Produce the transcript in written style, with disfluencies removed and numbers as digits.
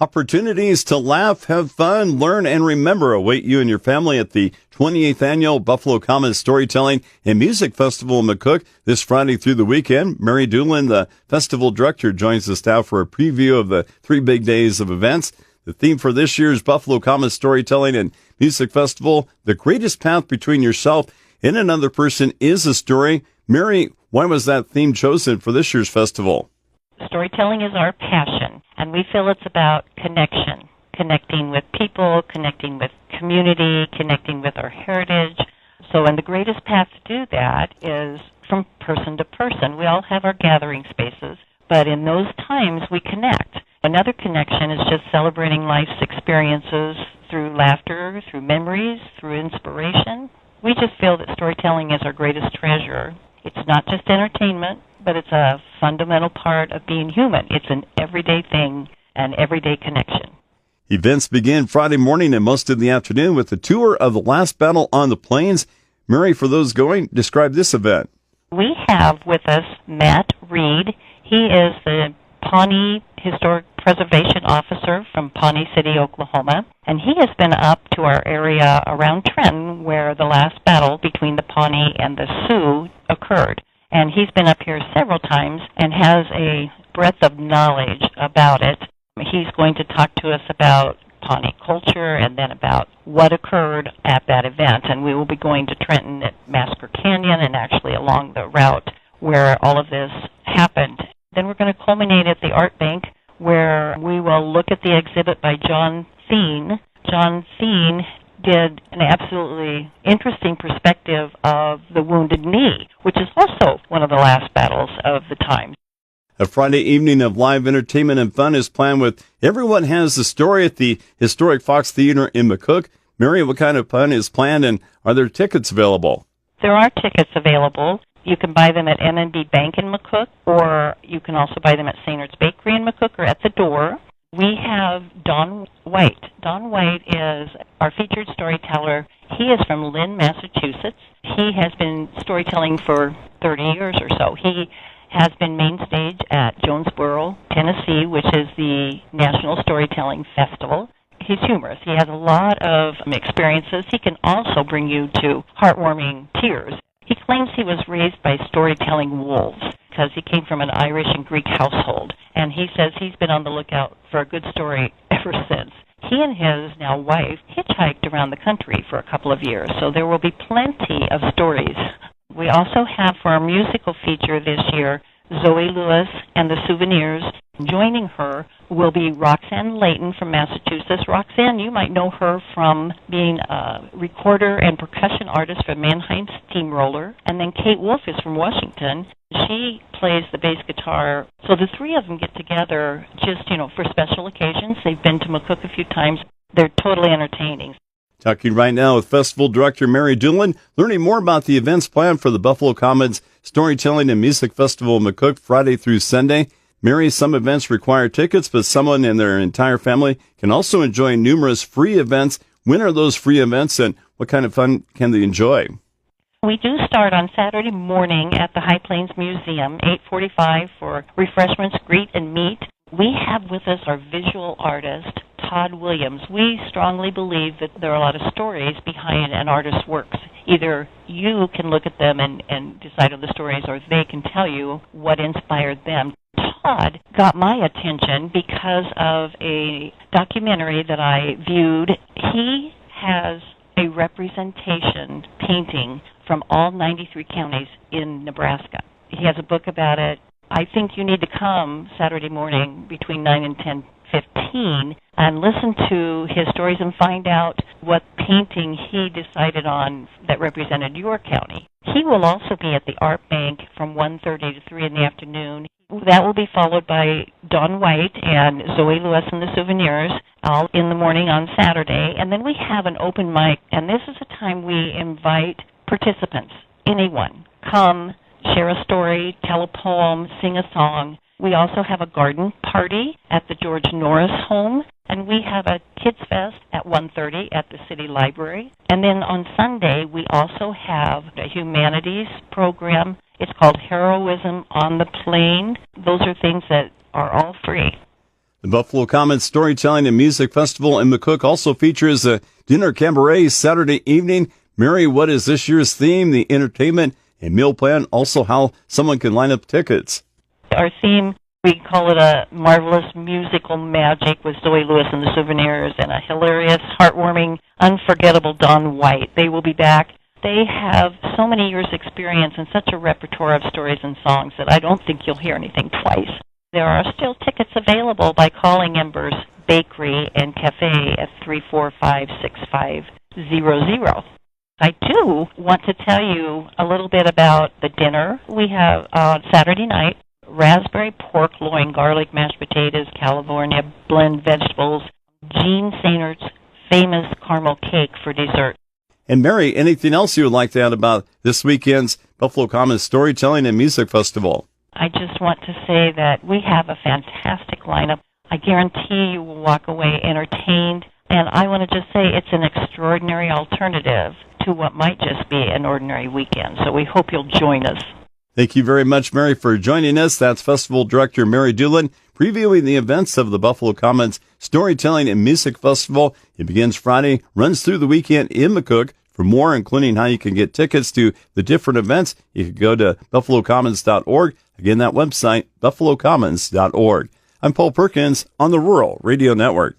Opportunities to laugh, have fun, learn, and remember await you and your family at the 28th Annual Buffalo Commons Storytelling and Music Festival in McCook this Friday through the weekend. Mary Dueland, the festival director, joins the staff for a preview of the 3 big days of events. The theme for this year's Buffalo Commons Storytelling and Music Festival, the greatest path between yourself and another person is a story. Mary, why was that theme chosen for this year's festival? Storytelling is our passion, and we feel it's about connection, connecting with people, connecting with community, connecting with our heritage. And the greatest path to do that is from person to person. We all have our gathering spaces, but in those times we connect. Another connection is just celebrating life's experiences through laughter, through memories, through inspiration. We just feel that storytelling is our greatest treasure. It's not just entertainment, but it's a fundamental part of being human. It's an everyday thing, an everyday connection. Events begin Friday morning and most of the afternoon with a tour of the last battle on the plains. Mary, for those going, describe this event. We have with us Matt Reed. He is the Pawnee Historic Preservation Officer from Pawnee City, Oklahoma, and he has been up to our area around Trenton where the last battle between the Pawnee and the Sioux occurred. And he's been up here several times and has a breadth of knowledge about it. He's going to talk to us about Pawnee culture and then about what occurred at that event. And we will be going to Trenton at Massacre Canyon and actually along the route where all of this happened. Then we're going to culminate at the Art Bank where we will look at the exhibit by John Thien. John Thien did an absolutely interesting perspective of the Wounded Knee, which is also one of the last battles of the time. A Friday evening of live entertainment and fun is planned with Everyone Has a Story at the historic Fox Theater in McCook. Mary, what kind of fun is planned, and are there tickets available? There are tickets available. You can buy them at M&B Bank in McCook, or you can also buy them at Sainter's Bakery in McCook or at the door. We have Don White. Don White is our featured storyteller. He is from Lynn, Massachusetts. He has been storytelling for 30 years or so. He has been main stage at Jonesboro, Tennessee, which is the National Storytelling Festival. He's humorous. He has a lot of experiences. He can also bring you to heartwarming tears. He claims he was raised by storytelling wolves because he came from an Irish and Greek household, and he says he's been on the lookout for a good story ever since. He and his now wife hitchhiked around the country for a couple of years, so there will be plenty of stories. We also have for our musical feature this year, Zoe Lewis and the Souvenirs. Joining her will be Roxanne Layton from Massachusetts. Roxanne, you might know her from being a recorder and percussion artist for Mannheim Steamroller. And then Kate Wolf is from Washington. She plays the bass guitar. So the three of them get together just, for special occasions. They've been to McCook a few times. They're totally entertaining. Talking right now with Festival Director Mary Dueland, learning more about the events planned for the Buffalo Commons Storytelling and Music Festival in McCook Friday through Sunday. Mary, some events require tickets, but someone and their entire family can also enjoy numerous free events. When are those free events, and what kind of fun can they enjoy? We do start on Saturday morning at the High Plains Museum, 8:45 for refreshments, greet, and meet. We have with us our visual artist, Todd Williams. We strongly believe that there are a lot of stories behind an artist's works. Either you can look at them and decide on the stories, or they can tell you what inspired them. Todd got my attention because of a documentary that I viewed. He has a representation painting from all 93 counties in Nebraska. He has a book about it. I think you need to come Saturday morning between 9 and 10:15 and listen to his stories and find out what painting he decided on that represented your county. He will also be at the Art Bank from 1:30 to 3 in the afternoon. That will be followed by Don White and Zoe Lewis and the Souvenirs, all in the morning on Saturday. And then we have an open mic, and this is a time we invite participants, anyone. Come, share a story, tell a poem, sing a song. We also have a garden party at the George Norris home, and we have a Kids Fest at 1:30 at the City Library. And then on Sunday, we also have a humanities program. It's called Heroism on the Plain. Those are things that are all free. The Buffalo Commons Storytelling and Music Festival in McCook also features a dinner cabaret Saturday evening. Mary, what is this year's theme, the entertainment and meal plan, also how someone can line up tickets? Our theme, we call it a marvelous musical magic with Zoe Lewis and the Souvenirs and a hilarious, heartwarming, unforgettable Don White. They will be back. They have so many years' experience and such a repertoire of stories and songs that I don't think you'll hear anything twice. There are still tickets available by calling Embers Bakery and Cafe at 345-6500. I do want to tell you a little bit about the dinner. We have on Saturday night raspberry pork loin, garlic mashed potatoes, California blend vegetables, Gene Sainard's famous caramel cake for dessert. And Mary, anything else you would like to add about this weekend's Buffalo Commons Storytelling and Music Festival? I just want to say that we have a fantastic lineup. I guarantee you will walk away entertained. And I want to just say it's an extraordinary alternative to what might just be an ordinary weekend. So we hope you'll join us. Thank you very much, Mary, for joining us. That's Festival Director Mary Dueland previewing the events of the Buffalo Commons Storytelling and Music Festival. It begins Friday, runs through the weekend in McCook. For more, including how you can get tickets to the different events, you can go to buffalocommons.org. Again, that website, buffalocommons.org. I'm Paul Perkins on the Rural Radio Network.